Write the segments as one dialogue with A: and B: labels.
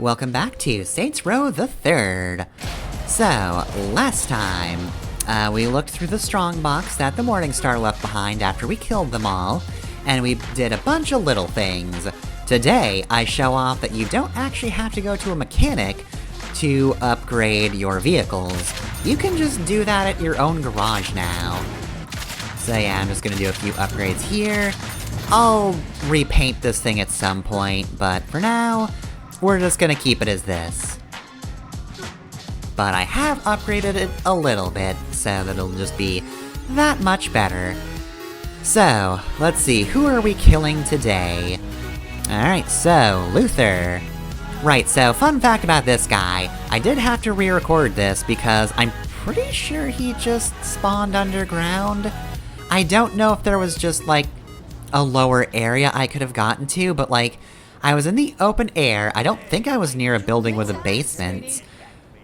A: Welcome back to Saints Row the Third. So, last time, we looked through the strongbox that the Morningstar left behind after we killed them all, and we did a bunch of little things. Today, I show off that you don't actually have to go to a mechanic to upgrade your vehicles. You can just do that at your own garage now. So yeah, I'm just gonna do a few upgrades here. I'll repaint this thing at some point, but for now, we're just gonna keep it as this. But I have upgraded it a little bit, so that it'll just be that much better. So, let's see, who are we killing today? Alright, so, Luther. Right, so fun fact about this guy, I did have to re-record this because I'm pretty sure he just spawned underground. I don't know if there was just, like, a lower area I could have gotten to, but, like, I was in the open air. I don't think I was near a building with a basement,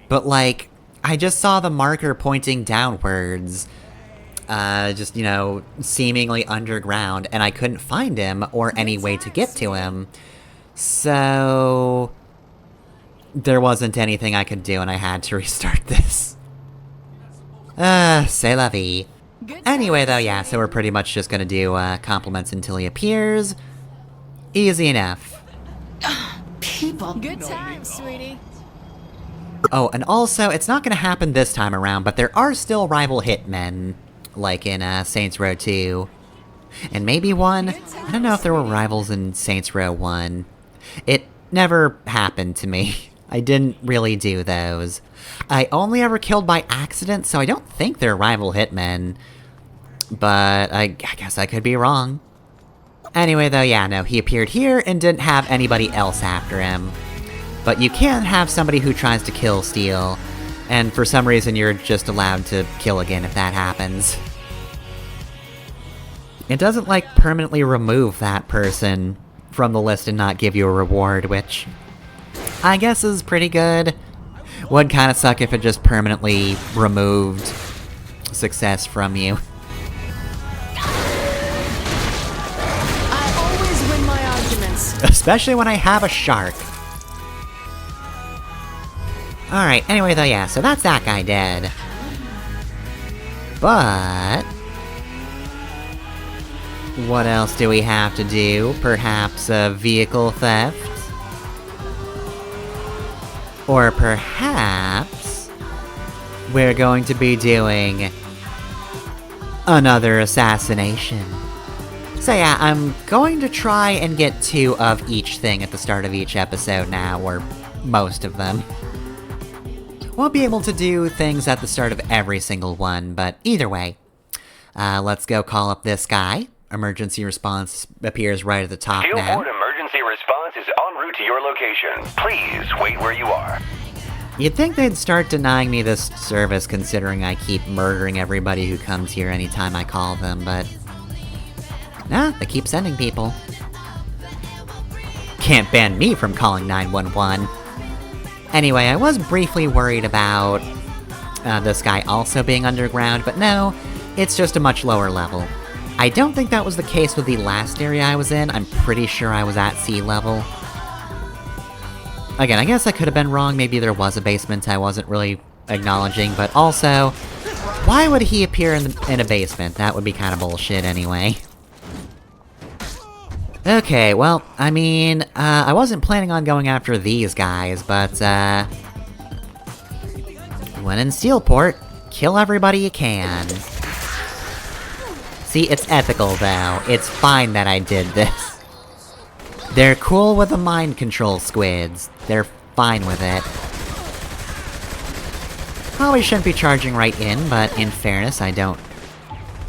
A: but, like, I just saw the marker pointing downwards, just, you know, seemingly underground, and I couldn't find him or any way to get to him. So there wasn't anything I could do, and I had to restart this. C'est la vie. Anyway, though, yeah, so we're pretty much just gonna do, compliments until he appears. Easy enough.
B: People. Good times, sweetie.
A: Oh, and also, it's not gonna happen this time around, but there are still rival hitmen, like in, Saints Row 2. And maybe 1? I don't know if there were rivals in Saints Row 1. It never happened to me. I didn't really do those. I only ever killed by accident, so I don't think they're rival hitmen. But I guess I could be wrong. Anyway, though, yeah, no, he appeared here and didn't have anybody else after him. But you can have somebody who tries to kill Steel, and for some reason you're just allowed to kill again if that happens. It doesn't, like, permanently remove that person from the list and not give you a reward, which I guess is pretty good. Would kinda suck if it just permanently removed success from you.
B: I always win my arguments.
A: Especially when I have a shark. Alright, anyway though, yeah, so that's that guy dead. But what else do we have to do? Perhaps a vehicle theft? Or perhaps we're going to be doing another assassination. So yeah, I'm going to try and get 2 of each thing at the start of each episode now, or most of them. Won't be able to do things at the start of every single one, but either way. Let's go call up this guy. Emergency response appears right at the top now.
C: Steelport emergency response is en route to your location. Please wait where you are.
A: You'd think they'd start denying me this service considering I keep murdering everybody who comes here anytime I call them, but nah, they keep sending people. Can't ban me from calling 911. Anyway, I was briefly worried about this guy also being underground, but no, it's just a much lower level. I don't think that was the case with the last area I was in. I'm pretty sure I was at sea level. Again, I guess I could have been wrong. Maybe there was a basement I wasn't really acknowledging, but also, why would he appear in a basement? That would be kind of bullshit anyway. Okay, well, I mean, I wasn't planning on going after these guys, but, when in Steelport, kill everybody you can. See, it's ethical, though. It's fine that I did this. They're cool with the mind control squids. They're fine with it. Probably shouldn't be charging right in, but in fairness, I don't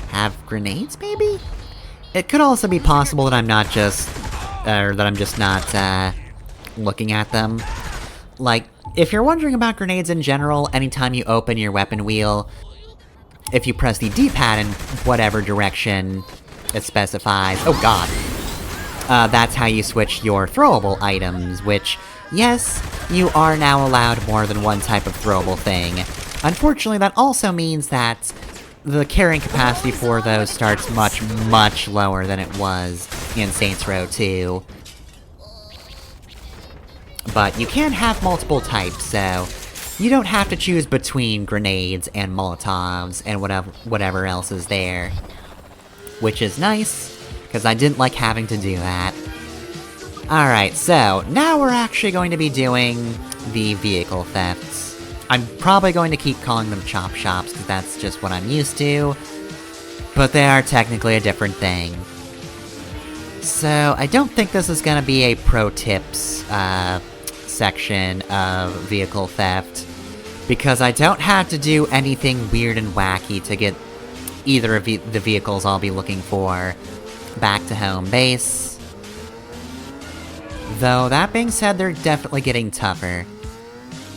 A: have grenades, maybe? It could also be possible that I'm not just... or that I'm just not, looking at them. Like, if you're wondering about grenades in general, anytime you open your weapon wheel, if you press the D-pad in whatever direction it specifies... oh god! That's how you switch your throwable items, which, yes, you are now allowed more than one type of throwable thing. Unfortunately, that also means that the carrying capacity for those starts much, much lower than it was in Saints Row 2. but you can have multiple types, so you don't have to choose between grenades and Molotovs and whatever else is there. Which is nice, because I didn't like having to do that. Alright, so now we're actually going to be doing the vehicle thefts. I'm probably going to keep calling them chop shops, because that's just what I'm used to, but they are technically a different thing. So, I don't think this is gonna be a pro tips, section of vehicle theft, because I don't have to do anything weird and wacky to get either of the vehicles I'll be looking for back to home base. Though, that being said, they're definitely getting tougher.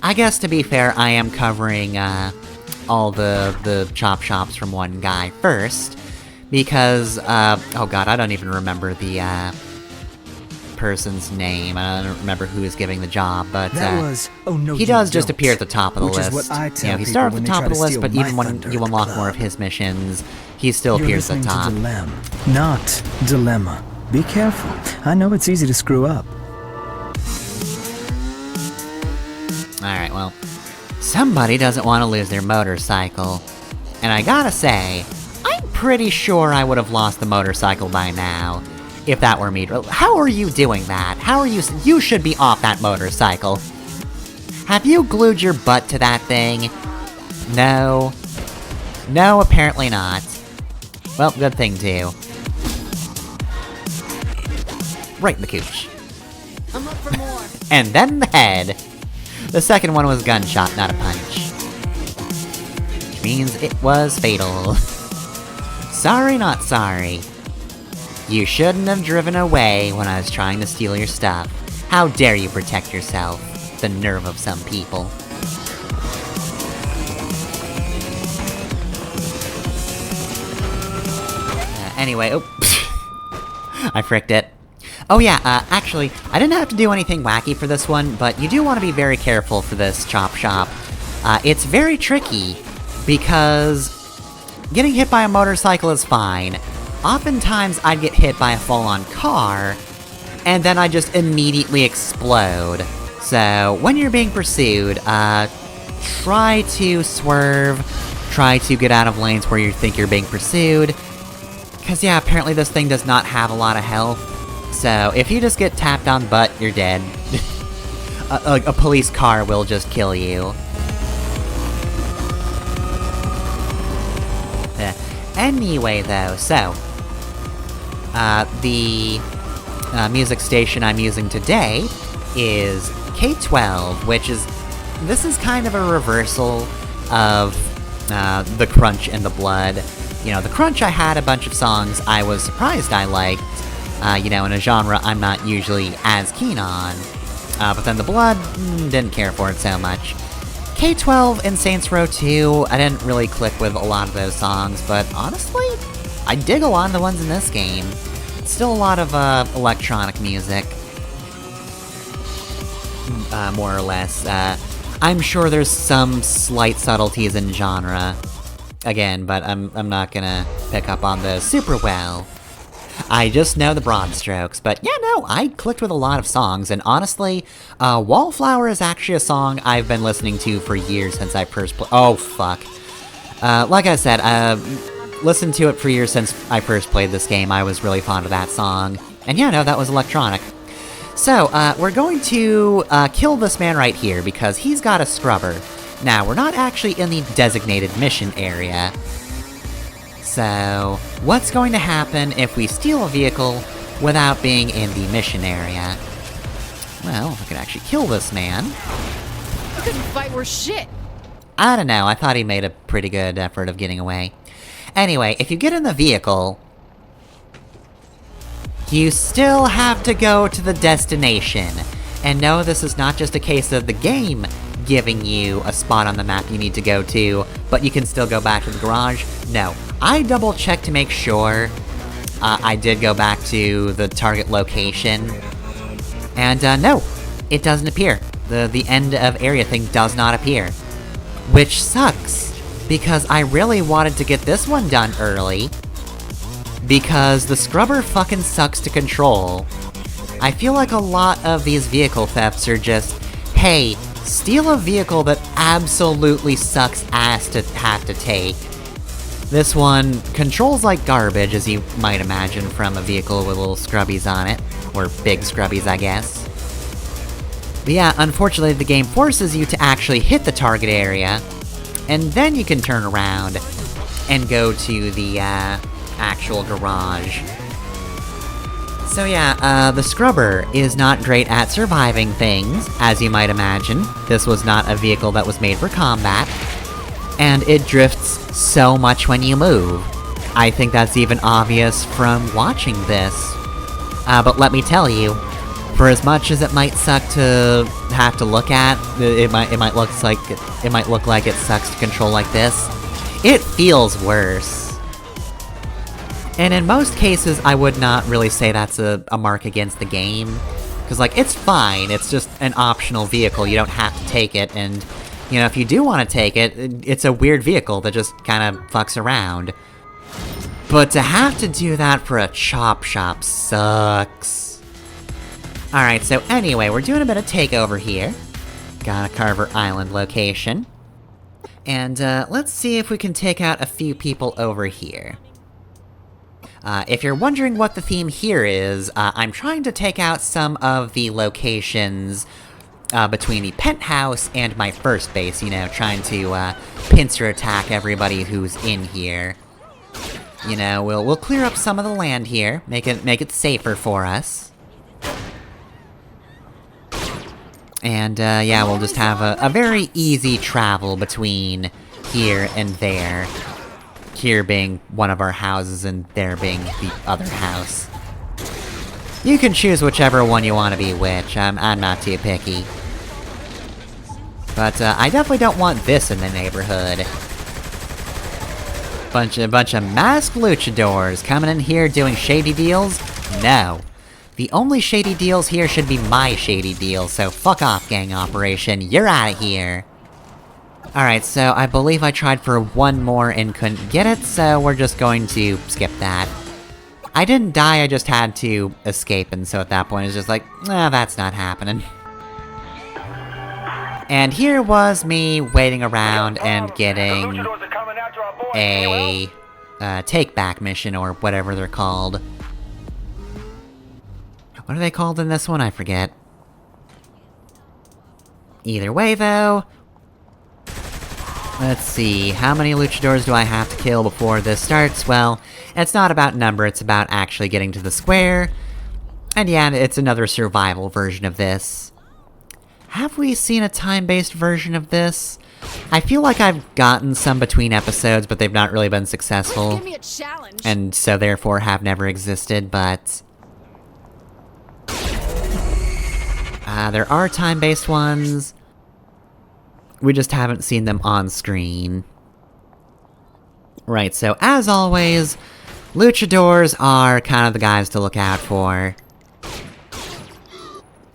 A: I guess, to be fair, I am covering, all the chop shops from one guy first, because, oh god, I don't even remember the, person's name. I don't remember who is giving the job, but, he does just appear at the top of the list. You know, he started at the top of the list, but even when you unlock more of his missions, he still appears at the top.
D: Not dilemma. Be careful. I know it's easy to screw up.
A: Alright, well, somebody doesn't want to lose their motorcycle. And I gotta say, I'm pretty sure I would have lost the motorcycle by now, if that were me. How are you doing that? How are you— you should be off that motorcycle. Have you glued your butt to that thing? No. No, apparently not. Well, good thing too. Right in the cooch.
B: I'm up for more.
A: And then the head. The second one was gunshot, not a punch. Which means it was fatal. Sorry, not sorry. You shouldn't have driven away when I was trying to steal your stuff. How dare you protect yourself? The nerve of some people. Anyway, oh, I fricked it. Oh yeah, actually, I didn't have to do anything wacky for this one, but you do want to be very careful for this chop shop. It's very tricky, because getting hit by a motorcycle is fine. Oftentimes, I'd get hit by a full-on car, and then I just immediately explode. So, when you're being pursued, try to swerve, try to get out of lanes where you think you're being pursued, because yeah, apparently this thing does not have a lot of health. So, if you just get tapped on the butt, you're dead. A police car will just kill you. Anyway, though, so... the music station I'm using today is K12, which is... this is kind of a reversal of the Crunch and the Blood. You know, the Crunch, I had a bunch of songs I was surprised I liked. You know, in a genre I'm not usually as keen on. But then the Blood, didn't care for it so much. K12 and Saints Row 2, I didn't really click with a lot of those songs, but honestly, I dig a lot of the ones in this game. It's still a lot of, electronic music. More or less. I'm sure there's some slight subtleties in genre. Again, but I'm not gonna pick up on those super well. I just know the broad strokes, but yeah, no, I clicked with a lot of songs, and honestly, Wallflower is actually a song I've been listening to for years since I first oh, fuck. Like I said, listened to it for years since I first played this game. I was really fond of that song, and yeah, no, that was electronic. So, we're going to, kill this man right here, because he's got a scrubber. Now, we're not actually in the designated mission area. So, what's going to happen if we steal a vehicle without being in the mission area? Well, I could actually kill this man.
B: You couldn't fight worth shit.
A: I don't know, I thought he made a pretty good effort of getting away. Anyway, if you get in the vehicle, you still have to go to the destination. And no, this is not just a case of the game giving you a spot on the map you need to go to, but you can still go back to the garage. No, I double-checked to make sure. I did go back to the target location, and no, it doesn't appear. The end of area thing does not appear. Which sucks, because I really wanted to get this one done early, because the scrubber fucking sucks to control. I feel like a lot of these vehicle thefts are just, hey, steal a vehicle that absolutely sucks ass to have to take. This one controls like garbage, as you might imagine from a vehicle with little scrubbies on it. Or big scrubbies, I guess. But yeah, unfortunately the game forces you to actually hit the target area, and then you can turn around and go to the, actual garage. So yeah, the Scrubber is not great at surviving things, as you might imagine. This was not a vehicle that was made for combat. And it drifts so much when you move. I think that's even obvious from watching this. But let me tell you, for as much as it might suck to have to look at, it might look like it sucks to control like this, it feels worse. And in most cases, I would not really say that's a mark against the game. Because, like, it's fine, it's just an optional vehicle, you don't have to take it, and, you know, if you do want to take it, it's a weird vehicle that just kind of fucks around. But to have to do that for a chop shop sucks. Alright, so anyway, we're doing a bit of takeover here. Got a Carver Island location. And, let's see if we can take out a few people over here. If you're wondering what the theme here is, I'm trying to take out some of the locations between the penthouse and my first base, you know, trying to pincer attack everybody who's in here. You know, we'll clear up some of the land here, make it safer for us. And yeah, we'll just have a very easy travel between here and there. Here being one of our houses, and there being the other house. You can choose whichever one you want to be which, I'm not too picky. But, I definitely don't want this in the neighborhood. Bunch of masked luchadors coming in here doing shady deals? No. The only shady deals here should be my shady deals, so fuck off, gang operation, you're outta here! Alright, so I believe I tried for one more and couldn't get it, so we're just going to skip that. I didn't die, I just had to escape, and so at that point it's just like, that's not happening. And here was me waiting around and getting a take-back mission, or whatever they're called. What are they called in this one? I forget. Either way, though... Let's see, how many luchadors do I have to kill before this starts? Well, it's not about number, it's about actually getting to the square. And yeah, it's another survival version of this. Have we seen a time-based version of this? I feel like I've gotten some between episodes, but they've not really been successful.
B: Give me a challenge.
A: And so therefore have never existed, but... there are time-based ones. We just haven't seen them on screen. Right, so as always, luchadors are kind of the guys to look out for.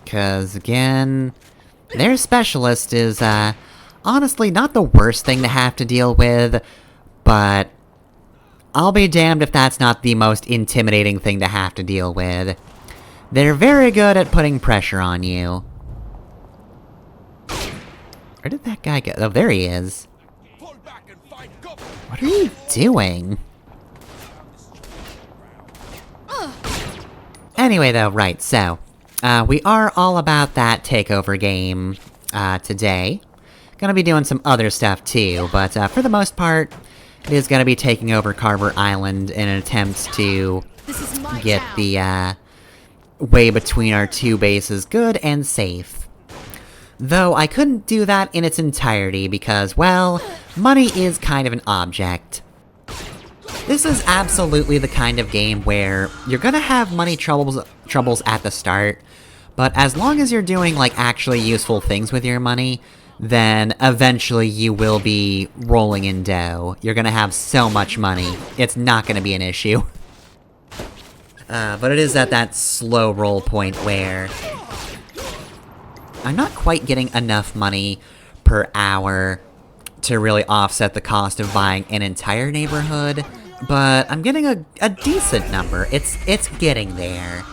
A: 'Cause, again, their specialist is, honestly not the worst thing to have to deal with, but I'll be damned if that's not the most intimidating thing to have to deal with. They're very good at putting pressure on you. Where did that guy go? Oh, there he is. What are you doing? Anyway, though, right, so... we are all about that takeover game, today. Gonna be doing some other stuff, too, but, for the most part, it is gonna be taking over Carver Island in an attempt to get the, way between our two bases good and safe. Though I couldn't do that in its entirety because, well, money is kind of an object. This is absolutely the kind of game where you're gonna have money troubles at the start, but as long as you're doing, like, actually useful things with your money, then eventually you will be rolling in dough. You're gonna have so much money, it's not gonna be an issue. But it is at that slow roll point where... I'm not quite getting enough money per hour to really offset the cost of buying an entire neighborhood, but I'm getting a decent number. It's getting there.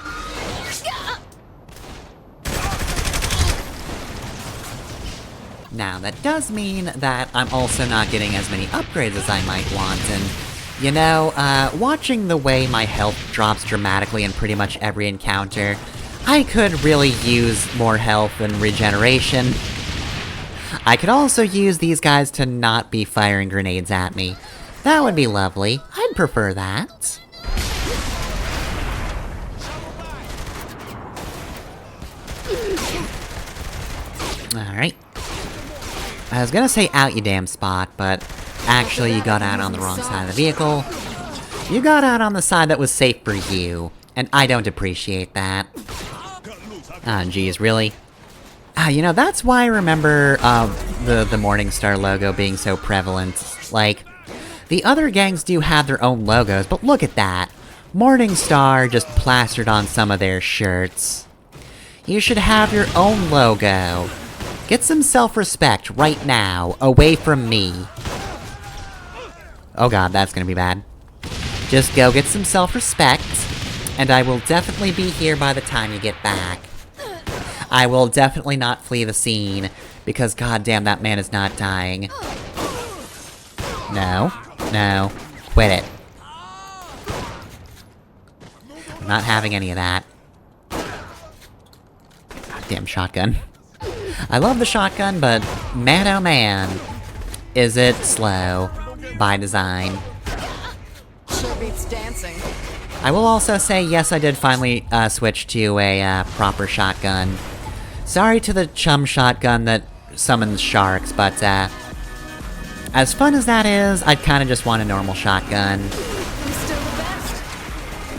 A: Now, that does mean that I'm also not getting as many upgrades as I might want, and, you know, watching the way my health drops dramatically in pretty much every encounter, I could really use more health and regeneration. I could also use these guys to not be firing grenades at me. That would be lovely. I'd prefer that. Alright. I was gonna say out you damn spot, but actually you got out on the wrong side of the vehicle. You got out on the side that was safe for you, and I don't appreciate that. Ah, geez, really? You know, that's why I remember, the Morningstar logo being so prevalent. Like, the other gangs do have their own logos, but look at that. Morningstar just plastered on some of their shirts. You should have your own logo. Get some self-respect right now, away from me. Oh god, that's gonna be bad. Just go get some self-respect, and I will definitely be here by the time you get back. I will definitely not flee the scene, because goddamn that man is not dying. No. No. Quit it. I'm not having any of that. Goddamn shotgun. I love the shotgun, but man oh man, is it slow by design.
B: Sure beats dancing.
A: I will also say, yes, I did finally switch to a proper shotgun. Sorry to the chum shotgun that summons sharks, but as fun as that is, I'd kinda just want a normal shotgun.
B: I'm still the best.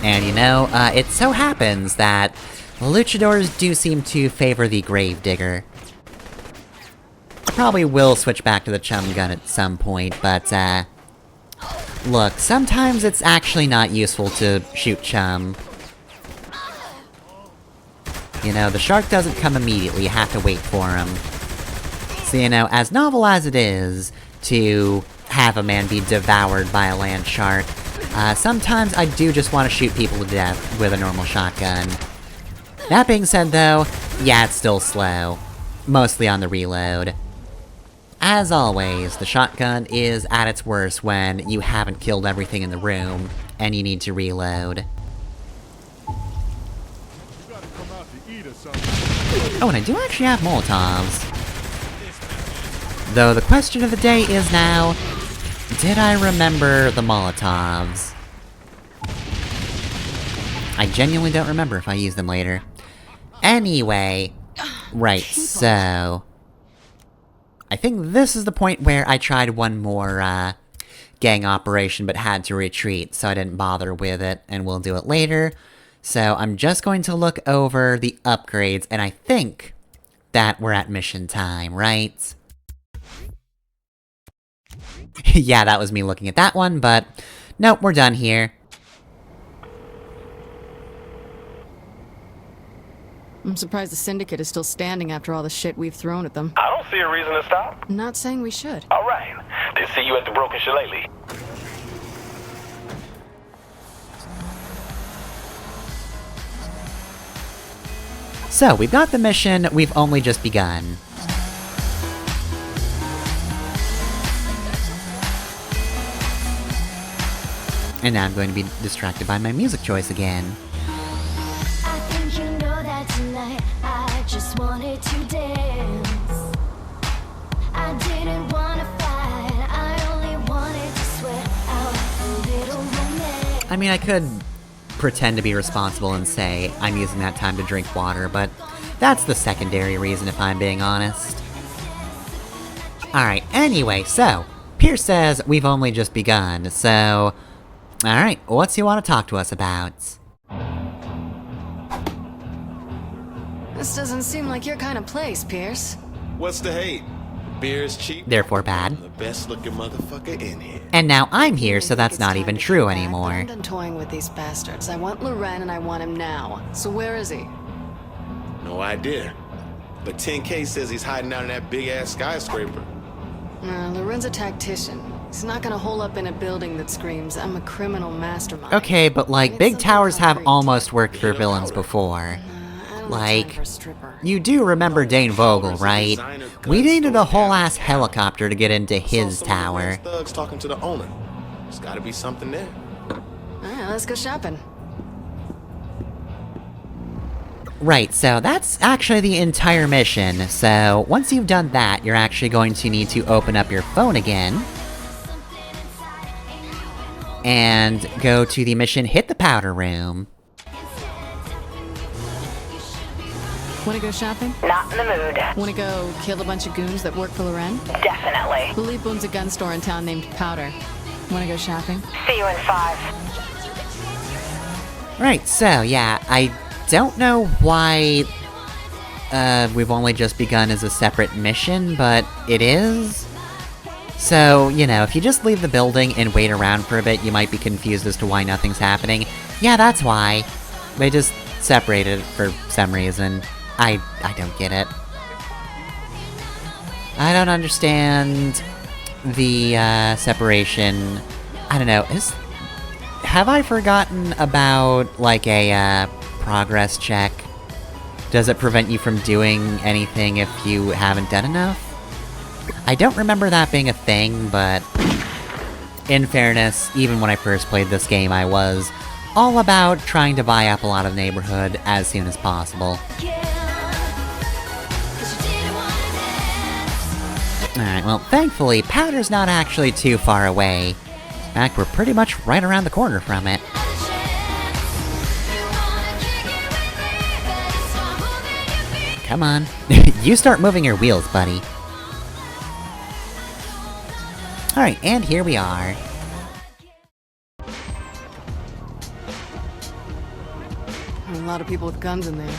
A: And you know, it so happens that luchadors do seem to favor the Gravedigger. I probably will switch back to the chum gun at some point, but look, sometimes it's actually not useful to shoot chum. You know, the shark doesn't come immediately, you have to wait for him. So, you know, as novel as it is to have a man be devoured by a land shark, sometimes I do just want to shoot people to death with a normal shotgun. That being said, though, yeah, it's still slow. Mostly on the reload. As always, the shotgun is at its worst when you haven't killed everything in the room, and you need to reload. Oh, and I do actually have Molotovs. Though the question of the day is now, did I remember the Molotovs? I genuinely don't remember if I use them later. Anyway, right, so... I think this is the point where I tried one more, gang operation but had to retreat, so I didn't bother with it, and we'll do it later. So I'm just going to look over the upgrades, and I think that we're at mission time, right? Yeah, that was me looking at that one, but nope, we're done here.
B: I'm surprised the Syndicate is still standing after all the shit we've thrown at them.
C: I don't see a reason to stop.
B: Not saying we should.
C: All right. Then see you at the Broken Shillelagh.
A: So, we've got the mission, we've only just begun. And now I'm going to be distracted by my music choice again.
E: I think you know that tonight I just wanted to dance. I didn't wanna fight, I only wanted to sweat out a little romance.
A: I mean, I could pretend to be responsible and say I'm using that time to drink water, but that's the secondary reason if I'm being honest. Alright, anyway, so, Pierce says we've only just begun, so... Alright, what's he want to talk to us about?
B: This doesn't seem like your kind of place, Pierce.
F: What's the hate? Beer's cheap.
A: Therefore bad.
F: The best looking motherfucker in here.
A: And now I'm here, so
B: I think
A: that's
B: it's
A: not
B: time
A: even
B: to
A: true
B: come back, but
A: anymore.
B: I'm done toying with these bastards. I want Loren and I want him now. So where is he?
F: No idea. But 10K says he's hiding out in that big ass skyscraper.
B: Loren's a tactician. He's not gonna hole up in a building that screams, I'm a criminal mastermind.
A: Okay, but like,
B: It's
A: big
B: something
A: towers have
B: concrete.
A: almost worked for villains before.
B: I don't have time
A: Like,
B: for a stripper.
A: you do remember Dane Vogel, right? We needed a whole-ass helicopter to get into his tower.
F: Thugs talking to the owner. There's gotta be something there.
B: Alright, let's go shopping.
A: Right, so that's actually the entire mission. So, once you've done that, you're actually going to need to open up your phone again. And go to the mission Hit the Powder Room.
B: Wanna go shopping?
G: Not in the mood.
B: Wanna go kill a bunch of goons that work for Loren?
G: Definitely.
B: Philippe owns a gun store in town named Powder. Wanna go shopping?
G: See you in 5.
A: Right, so yeah, I don't know why we've only just begun as a separate mission, but it is. So, you know, if you just leave the building and wait around for a bit, you might be confused as to why nothing's happening. Yeah, that's why. They just separated for some reason. I don't get it. I don't understand the, separation. I don't know, have I forgotten about, like, a, progress check? Does it prevent you from doing anything if you haven't done enough? I don't remember that being a thing, but in fairness, even when I first played this game, I was all about trying to buy up a lot of neighborhood as soon as possible. Alright, well, thankfully, Powder's not actually too far away. In fact, we're pretty much right around the corner from it. Come on. You start moving your wheels, buddy. Alright, and here we are.
B: A lot of people with guns in there.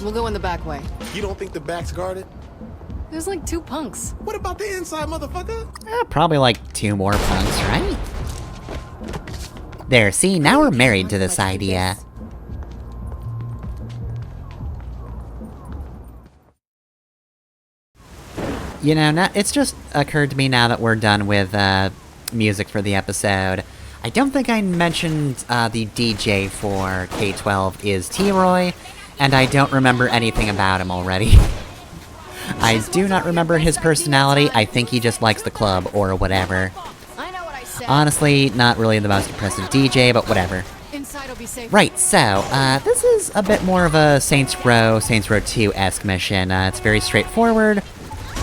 B: We'll go in the back way.
F: You don't think the back's guarded?
B: There's like 2 punks.
F: What about the inside, motherfucker?
A: Probably like 2 more punks, right? There, see, now we're married to this idea. You know, it's just occurred to me now that we're done with, music for the episode. I don't think I mentioned, the DJ for K-12 is T-Roy, and I don't remember anything about him already. I do not remember his personality, I think he just likes the club, or whatever.
B: I know what I said.
A: Honestly, not really the most impressive DJ, but whatever.
B: Inside will be safe.
A: Right, so, this is a bit more of a Saints Row 2-esque mission. It's very straightforward,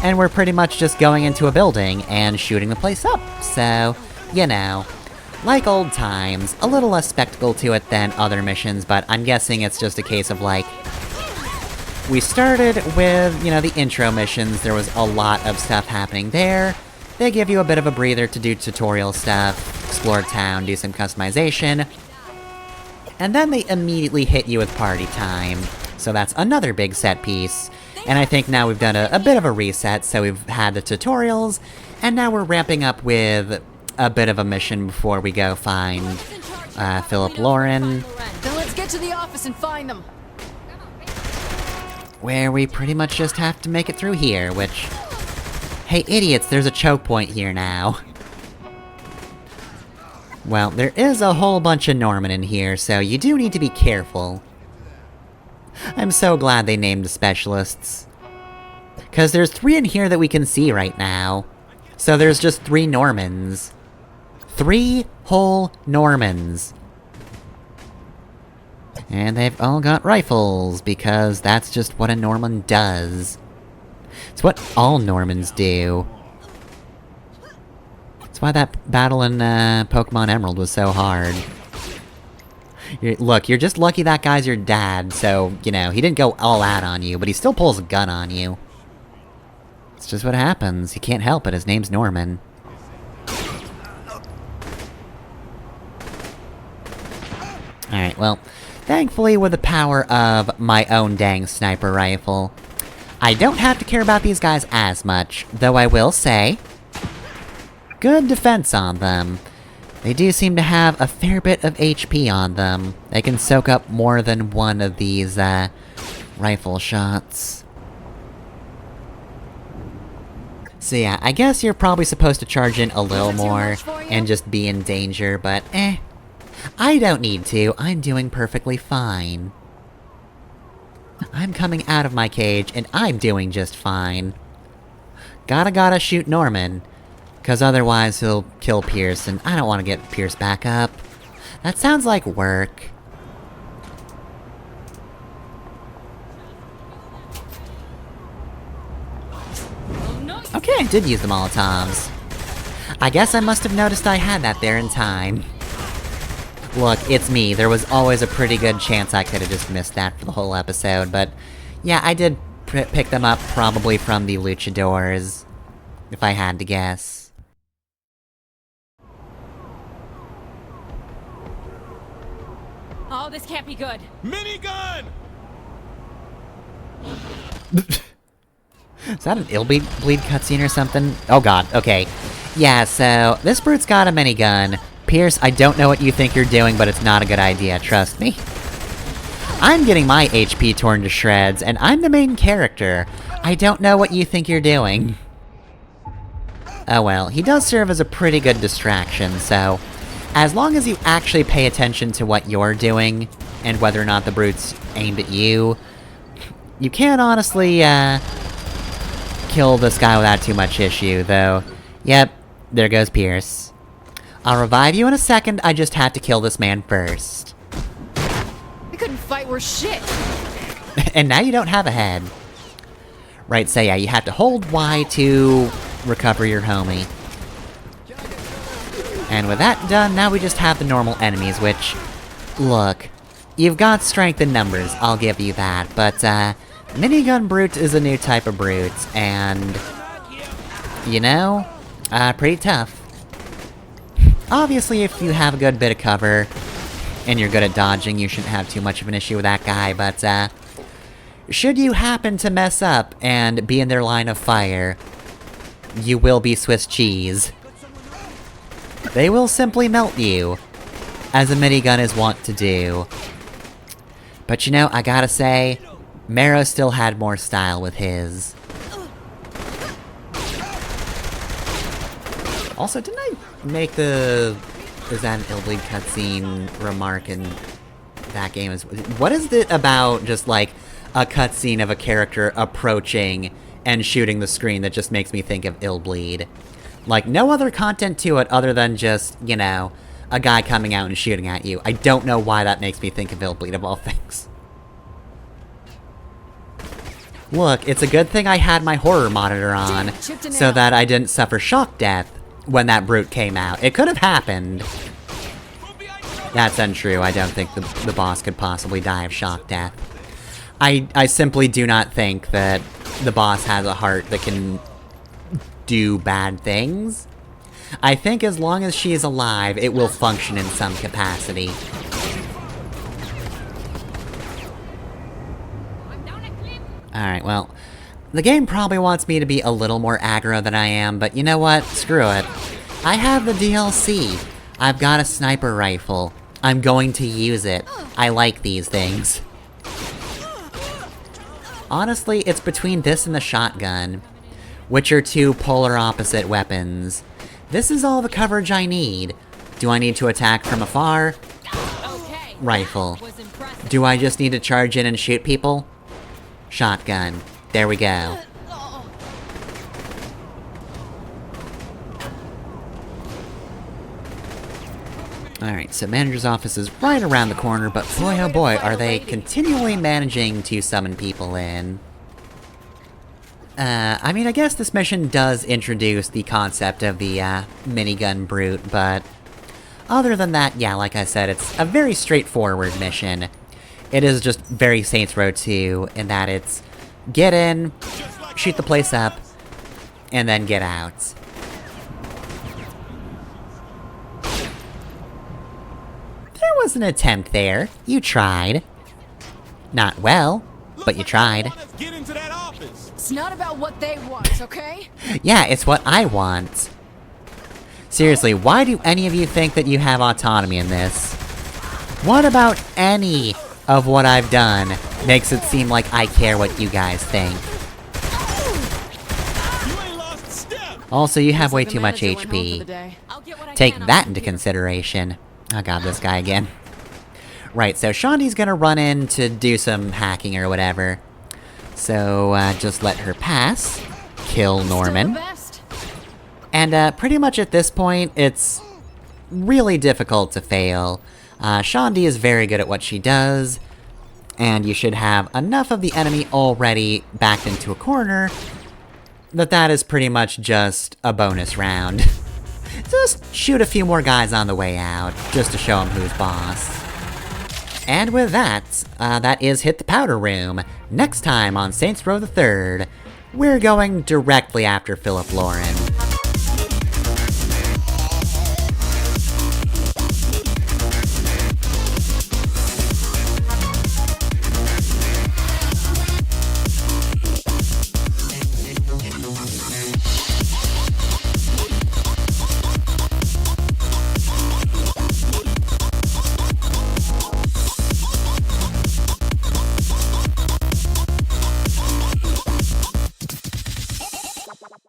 A: and we're pretty much just going into a building and shooting the place up, so, you know. Like old times, a little less spectacle to it than other missions, but I'm guessing it's just a case of, like, we started with, you know, the intro missions, there was a lot of stuff happening there. They give you a bit of a breather to do tutorial stuff, explore town, do some customization. And then they immediately hit you with party time. So that's another big set piece. And I think now we've done a bit of a reset, so we've had the tutorials, and now we're ramping up with a bit of a mission before we go find, Philip Lauren.
B: Then let's get to the office and find them.
A: Where we pretty much just have to make it through here, which... Hey idiots, there's a choke point here now. Well, there is a whole bunch of Norman in here, so you do need to be careful. I'm so glad they named the specialists. 'Cause there's 3 in here that we can see right now. So there's just 3 Normans. 3 whole Normans. And they've all got rifles, because that's just what a Norman does. It's what all Normans do. That's why that battle in, Pokemon Emerald was so hard. Look, you're just lucky that guy's your dad, so, you know, he didn't go all out on you, but he still pulls a gun on you. It's just what happens. He can't help it, his name's Norman. Alright, well, thankfully with the power of my own dang sniper rifle, I don't have to care about these guys as much, though I will say, good defense on them. They do seem to have a fair bit of HP on them. They can soak up more than one of these, rifle shots. So yeah, I guess you're probably supposed to charge in a little more and just be in danger, but I don't need to. I'm doing perfectly fine. I'm coming out of my cage, and I'm doing just fine. Gotta shoot Norman, cause otherwise he'll kill Pierce, and I don't want to get Pierce back up. That sounds like work. Okay, I did use the Molotovs. I guess I must have noticed I had that there in time. Look, it's me. There was always a pretty good chance I could have just missed that for the whole episode, but yeah, I did pick them up probably from the luchadors, if I had to guess.
H: Oh, this can't be good.
F: Minigun!
A: Is that an bleed cutscene or something? Oh god, okay. Yeah, so, this brute's got a minigun. Pierce, I don't know what you think you're doing, but it's not a good idea, trust me. I'm getting my HP torn to shreds, and I'm the main character. I don't know what you think you're doing. Oh well, he does serve as a pretty good distraction, so... as long as you actually pay attention to what you're doing, and whether or not the brute's aimed at you, you can honestly, kill this guy without too much issue, though. Yep, there goes Pierce. I'll revive you in a second, I just had to kill this man first.
B: I couldn't fight worth shit.
A: And now you don't have a head. Right, so yeah, you have to hold Y to recover your homie. And with that done, now we just have the normal enemies, which... look, you've got strength in numbers, I'll give you that, but, Minigun Brute is a new type of brute, and... you know, pretty tough. Obviously, if you have a good bit of cover, and you're good at dodging, you shouldn't have too much of an issue with that guy, but, should you happen to mess up and be in their line of fire, you will be Swiss cheese. They will simply melt you, as a minigun is wont to do. But you know, I gotta say, Marrow still had more style with his. Also, didn't I make the... is that an Illbleed cutscene remark in that game? What is it about just, like, a cutscene of a character approaching and shooting the screen that just makes me think of Illbleed? Like, no other content to it other than just, you know, a guy coming out and shooting at you. I don't know why that makes me think of Illbleed, of all things. Look, it's a good thing I had my horror monitor on, so that I didn't suffer shock death when that brute came out. It could have happened. That's untrue, I don't think the boss could possibly die of shock death. I simply do not think that the boss has a heart that can do bad things. I think as long as she is alive, it will function in some capacity. Alright, well, the game probably wants me to be a little more aggro than I am, but you know what? Screw it. I have the DLC. I've got a sniper rifle. I'm going to use it. I like these things. Honestly, it's between this and the shotgun, which are two polar opposite weapons. This is all the coverage I need. Do I need to attack from afar? Rifle. Do I just need to charge in and shoot people? Shotgun. There we go. Alright, so manager's office is right around the corner, but boy oh boy, are they continually managing to summon people in. I mean, I guess this mission does introduce the concept of the, minigun brute, but... other than that, yeah, like I said, it's a very straightforward mission. It is just very Saints Row 2, in that it's... get in, shoot the place up, and then get out. There was an attempt there. You tried. Not well, but you tried.
B: It's not about what they want, okay?
A: Yeah, it's what I want. Seriously, why do any of you think that you have autonomy in this? What about any of what I've done makes it seem like I care what you guys think? Also, you have way too much HP. Take that into consideration. Oh god, this guy again. Right, so Shondi's gonna run in to do some hacking or whatever. So, just let her pass. Kill Norman.
B: Still the best.
A: And, pretty much at this point, it's really difficult to fail. Shondi is very good at what she does, and you should have enough of the enemy already backed into a corner that is pretty much just a bonus round. Just shoot a few more guys on the way out, just to show them who's boss. And with that, that is Hit the Powder Room. Next time on Saints Row the Third, we're going directly after Philip Lauren.